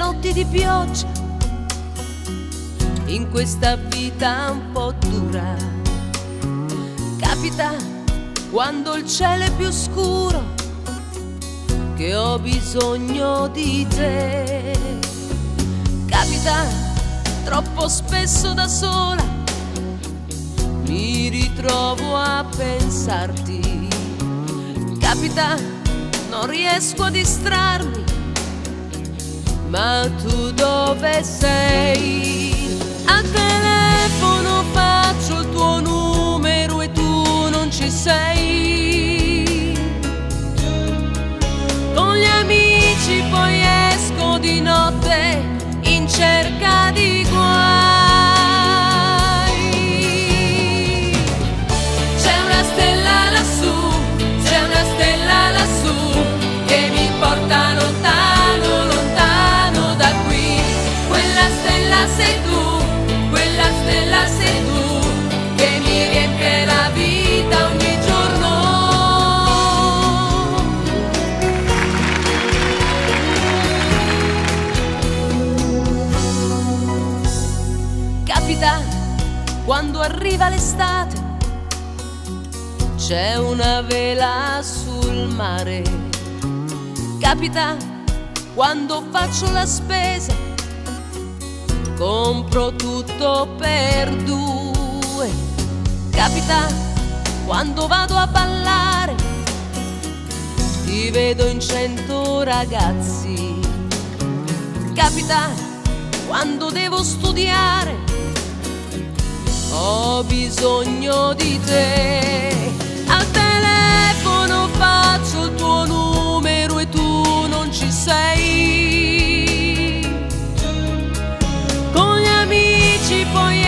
notti di pioggia, in questa vita un po' dura. Capita quando il cielo è più scuro, che ho bisogno di te. Capita troppo spesso da sola, mi ritrovo a pensarti. Capita, non riesco a distrarmi, ma tu dove sei? Al telefono faccio il tuo numero e tu non ci sei. Con gli amici poi esco di notte in cerca di guai. C'è una stella lassù, c'è una stella lassù, che mi porta lontano, lontano da qui. Quella stella sei tu, quella stella sei tu, che mi riempie la vita ogni giorno. Capita quando arriva l'estate, c'è una vela sul mare. Capita quando faccio la spesa, compro tutto per due. Capita quando vado a ballare, ti vedo in 100 ragazzi. Capita quando devo studiare, ho bisogno di te. Al telefono faccio il tuo numero e tu non ci sei. Con gli amici poi